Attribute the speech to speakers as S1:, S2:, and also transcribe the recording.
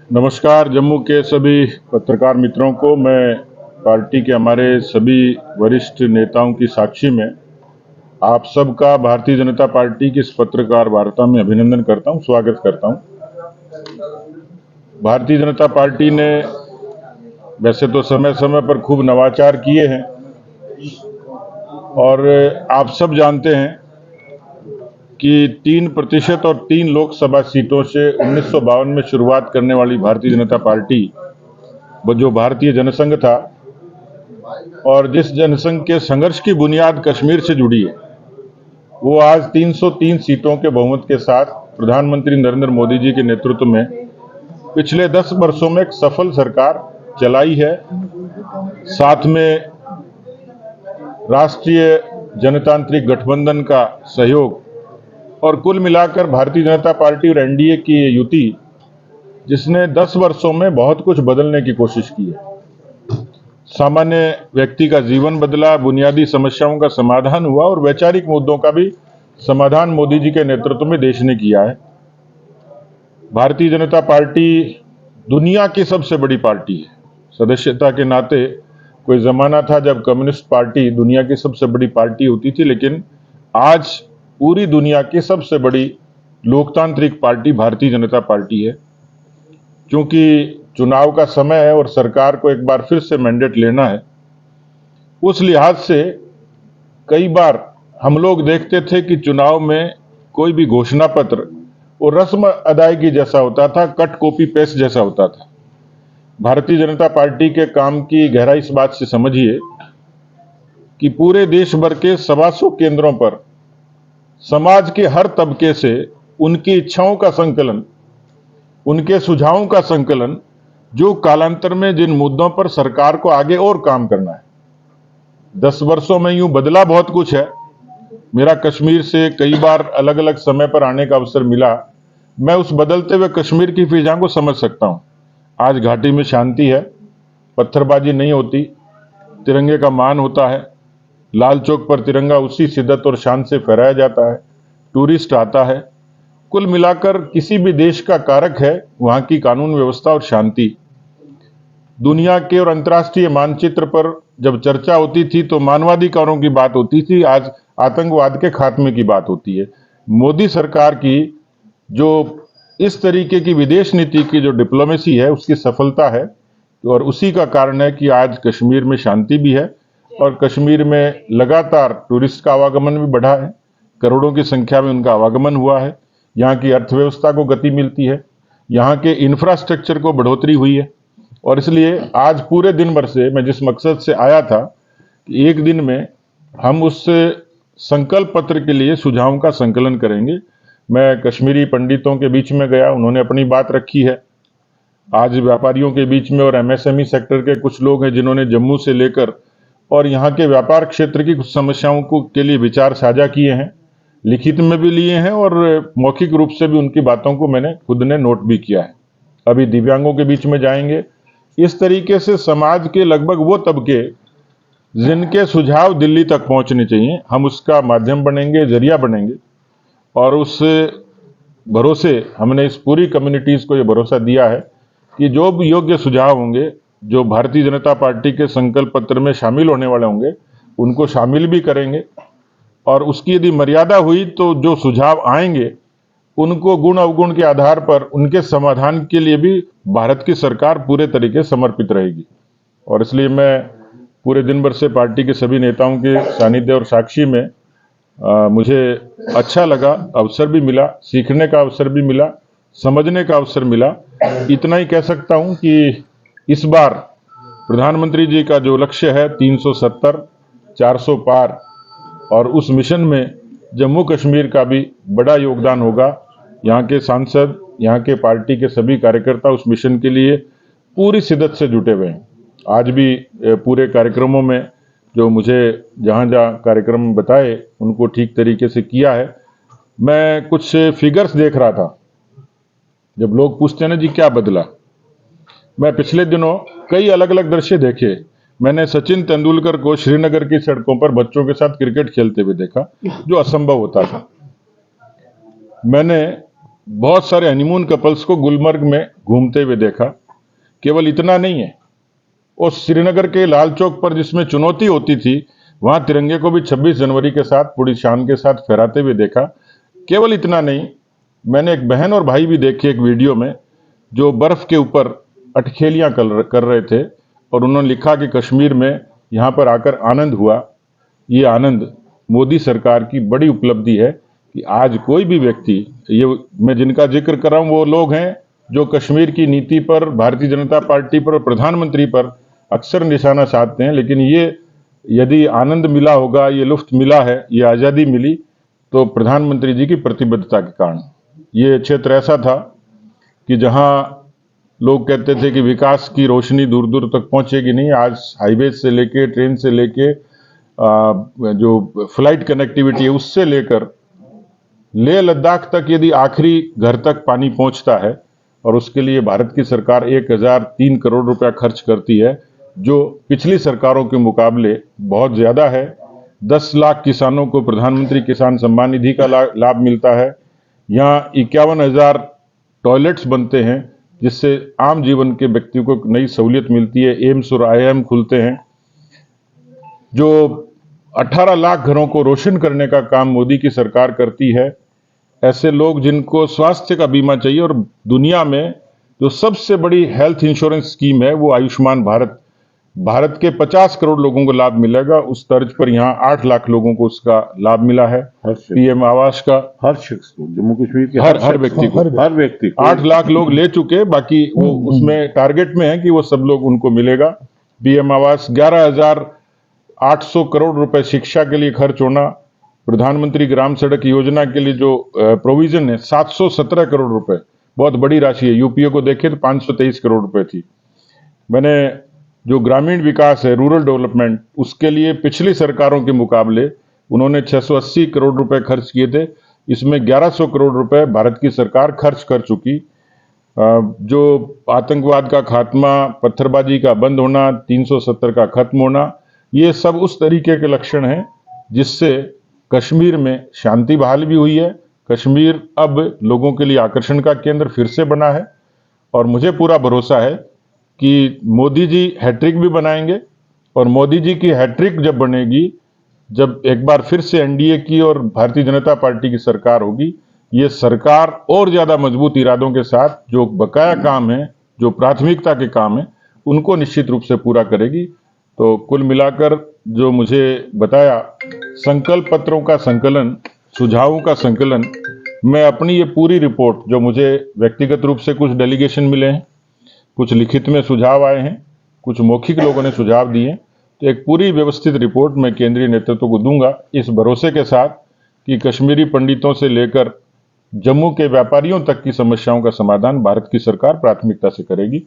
S1: नमस्कार। जम्मू के सभी पत्रकार मित्रों को मैं पार्टी के हमारे सभी वरिष्ठ नेताओं की साक्षी में आप सबका भारतीय जनता पार्टी की इस पत्रकार वार्ता में अभिनंदन करता हूं, स्वागत करता हूं। भारतीय जनता पार्टी ने वैसे तो समय समय पर खूब नवाचार किए हैं और आप सब जानते हैं कि 3% और 3 लोकसभा सीटों से 1952 में शुरुआत करने वाली भारतीय जनता पार्टी, वो जो भारतीय जनसंघ था और जिस जनसंघ के संघर्ष की बुनियाद कश्मीर से जुड़ी है, वो आज 303 सीटों के बहुमत के साथ प्रधानमंत्री नरेंद्र मोदी जी के नेतृत्व में पिछले 10 वर्षों में एक सफल सरकार चलाई है। साथ में राष्ट्रीय जनतांत्रिक गठबंधन का सहयोग और कुल मिलाकर भारतीय जनता पार्टी और एनडीए की ये युति, जिसने 10 वर्षों में बहुत कुछ बदलने की कोशिश की है। सामान्य व्यक्ति का जीवन बदला, बुनियादी समस्याओं का समाधान हुआ और वैचारिक मुद्दों का भी समाधान मोदी जी के नेतृत्व में देश ने किया है। भारतीय जनता पार्टी दुनिया की सबसे बड़ी पार्टी है। सदस्यता के नाते कोई जमाना था जब कम्युनिस्ट पार्टी दुनिया की सबसे बड़ी पार्टी होती थी, लेकिन आज पूरी दुनिया की सबसे बड़ी लोकतांत्रिक पार्टी भारतीय जनता पार्टी है। क्योंकि चुनाव का समय है और सरकार को एक बार फिर से मैंडेट लेना है, उस लिहाज से कई बार हम लोग देखते थे कि चुनाव में कोई भी घोषणा पत्र वो रस्म अदायगी जैसा होता था, कट कॉपी पेस्ट जैसा होता था। भारतीय जनता पार्टी के काम की गहराई इस बात से समझिए कि पूरे देश भर के 125 केंद्रों पर समाज के हर तबके से उनकी इच्छाओं का संकलन, उनके सुझावों का संकलन, जो कालांतर में जिन मुद्दों पर सरकार को आगे और काम करना है। 10 वर्षों में यूं बदला बहुत कुछ है। मेरा कश्मीर से कई बार अलग अलग समय पर आने का अवसर मिला। मैं उस बदलते हुए कश्मीर की फिजा को समझ सकता हूं। आज घाटी में शांति है, पत्थरबाजी नहीं होती, तिरंगे का मान होता है, लाल चौक पर तिरंगा उसी शिद्दत और शान से फहराया जाता है, टूरिस्ट आता है। कुल मिलाकर किसी भी देश का कारक है वहां की कानून व्यवस्था और शांति। दुनिया के और अंतर्राष्ट्रीय मानचित्र पर जब चर्चा होती थी तो मानवाधिकारों की बात होती थी, आज आतंकवाद के खात्मे की बात होती है। मोदी सरकार की जो इस तरीके की विदेश नीति की जो डिप्लोमेसी है, उसकी सफलता है और उसी का कारण है कि आज कश्मीर में शांति भी है और कश्मीर में लगातार टूरिस्ट का आवागमन भी बढ़ा है। करोड़ों की संख्या में उनका आवागमन हुआ है। यहाँ की अर्थव्यवस्था को गति मिलती है, यहाँ के इंफ्रास्ट्रक्चर को बढ़ोतरी हुई है। और इसलिए आज पूरे दिन भर से मैं जिस मकसद से आया था कि एक दिन में हम उस संकल्प पत्र के लिए सुझावों का संकलन करेंगे। मैं कश्मीरी पंडितों के बीच में गया, उन्होंने अपनी बात रखी है। आज व्यापारियों के बीच में और एमएसएमई सेक्टर के कुछ लोग हैं जिन्होंने जम्मू से लेकर और यहाँ के व्यापार क्षेत्र की कुछ समस्याओं को के लिए विचार साझा किए हैं, लिखित में भी लिए हैं और मौखिक रूप से भी उनकी बातों को मैंने खुद ने नोट भी किया है। अभी दिव्यांगों के बीच में जाएंगे। इस तरीके से समाज के लगभग वो तबके जिनके सुझाव दिल्ली तक पहुंचने चाहिए, हम उसका माध्यम बनेंगे, जरिया बनेंगे। और उस भरोसे हमने इस पूरी कम्युनिटीज को ये भरोसा दिया है कि जो भी योग्य सुझाव होंगे, जो भारतीय जनता पार्टी के संकल्प पत्र में शामिल होने वाले होंगे, उनको शामिल भी करेंगे। और उसकी यदि मर्यादा हुई तो जो सुझाव आएंगे उनको गुण अवगुण के आधार पर उनके समाधान के लिए भी भारत की सरकार पूरे तरीके समर्पित रहेगी। और इसलिए मैं पूरे दिन भर से पार्टी के सभी नेताओं के सानिध्य और साक्षी में मुझे अच्छा लगा, अवसर भी मिला, सीखने का अवसर भी मिला, समझने का अवसर मिला। इतना ही कह सकता हूं कि इस बार प्रधानमंत्री जी का जो लक्ष्य है 370, 400 पार, और उस मिशन में जम्मू कश्मीर का भी बड़ा योगदान होगा। यहाँ के सांसद, यहाँ के पार्टी के सभी कार्यकर्ता उस मिशन के लिए पूरी शिद्दत से जुटे हुए हैं। आज भी पूरे कार्यक्रमों में जो मुझे जहाँ जहाँ कार्यक्रम बताए उनको ठीक तरीके से किया है। मैं कुछ फिगर्स देख रहा था, जब लोग पूछते हैं ना जी क्या बदला, मैं पिछले दिनों कई अलग अलग दृश्य देखे। मैंने सचिन तेंदुलकर को श्रीनगर की सड़कों पर बच्चों के साथ क्रिकेट खेलते हुए देखा, जो असंभव होता था। मैंने बहुत सारे हनीमून कपल्स को गुलमर्ग में घूमते हुए देखा। केवल इतना नहीं है, उस श्रीनगर के लाल चौक पर जिसमें चुनौती होती थी, वहां तिरंगे को भी 26 जनवरी के साथ पूरी शान के साथ फहराते हुए देखा। केवल इतना नहीं, मैंने एक बहन और भाई भी देखे एक वीडियो में, जो बर्फ के ऊपर अटखेलियां कर रहे थे, और उन्होंने लिखा कि कश्मीर में यहाँ पर आकर आनंद हुआ। ये आनंद मोदी सरकार की बड़ी उपलब्धि है कि आज कोई भी व्यक्ति, ये मैं जिनका जिक्र कर रहा हूं वो लोग हैं जो कश्मीर की नीति पर, भारतीय जनता पार्टी पर और प्रधानमंत्री पर अक्सर निशाना साधते हैं, लेकिन ये यदि आनंद मिला होगा, ये लुफ्त मिला है, ये आज़ादी मिली, तो प्रधानमंत्री जी की प्रतिबद्धता के कारण। ये क्षेत्र ऐसा था कि जहां लोग कहते थे कि विकास की रोशनी दूर दूर तक पहुंचेगी नहीं, आज हाईवे से लेके, ट्रेन से लेके, जो फ्लाइट कनेक्टिविटी है उससे लेकर लेह लद्दाख तक यदि आखिरी घर तक पानी पहुंचता है, और उसके लिए भारत की सरकार 1003 करोड़ रुपया खर्च करती है, जो पिछली सरकारों के मुकाबले बहुत ज्यादा है। 10 लाख किसानों को प्रधानमंत्री किसान सम्मान निधि का लाभ मिलता है। यहाँ 51,000 टॉयलेट्स बनते हैं, जिससे आम जीवन के व्यक्ति को नई सहूलियत मिलती है। एम्स और IIM खुलते हैं। जो 18 लाख घरों को रोशन करने का काम मोदी की सरकार करती है। ऐसे लोग जिनको स्वास्थ्य का बीमा चाहिए, और दुनिया में जो सबसे बड़ी हेल्थ इंश्योरेंस स्कीम है वो आयुष्मान भारत, भारत के 50 करोड़ लोगों को लाभ मिलेगा। उस तर्ज पर यहाँ 8 लाख लोगों को उसका लाभ मिला है। PM आवास का
S2: हर शख्स को, जम्मू कश्मीर के
S1: हर व्यक्ति को,
S2: हर व्यक्ति को
S1: 8 लाख लोग ले चुके, बाकी वो उसमें टारगेट में है कि वो सब लोग उनको मिलेगा। PM आवास, 11,800 करोड़ रुपए शिक्षा के लिए खर्च होना। प्रधानमंत्री ग्राम सड़क योजना के लिए जो प्रोविजन है 717 करोड़ रुपए, बहुत बड़ी राशि है। यूपीए को देखें तो 523 करोड़ रुपए थी। मैंने जो ग्रामीण विकास है, रूरल डेवलपमेंट, उसके लिए पिछली सरकारों के मुकाबले उन्होंने 680 करोड़ रुपए खर्च किए थे। इसमें 1100 करोड़ रुपए भारत की सरकार खर्च कर चुकी। जो आतंकवाद का खात्मा, पत्थरबाजी का बंद होना, 370 का खत्म होना, ये सब उस तरीके के लक्षण हैं जिससे कश्मीर में शांति बहाल भी हुई है। कश्मीर अब लोगों के लिए आकर्षण का केंद्र फिर से बना है, और मुझे पूरा भरोसा है कि मोदी जी हैट्रिक भी बनाएंगे। और मोदी जी की हैट्रिक जब बनेगी, जब एक बार फिर से NDA की और भारतीय जनता पार्टी की सरकार होगी, ये सरकार और ज्यादा मजबूत इरादों के साथ जो बकाया काम है, जो प्राथमिकता के काम है, उनको निश्चित रूप से पूरा करेगी। तो कुल मिलाकर जो मुझे बताया, संकल्प पत्रों का संकलन, सुझावों का संकलन, मैं अपनी ये पूरी रिपोर्ट, जो मुझे व्यक्तिगत रूप से कुछ डेलीगेशन मिले हैं, कुछ लिखित में सुझाव आए हैं, कुछ मौखिक लोगों ने सुझाव दिए, तो एक पूरी व्यवस्थित रिपोर्ट मैं केंद्रीय नेतृत्व को दूंगा, इस भरोसे के साथ कि कश्मीरी पंडितों से लेकर जम्मू के व्यापारियों तक की समस्याओं का समाधान भारत की सरकार प्राथमिकता से करेगी।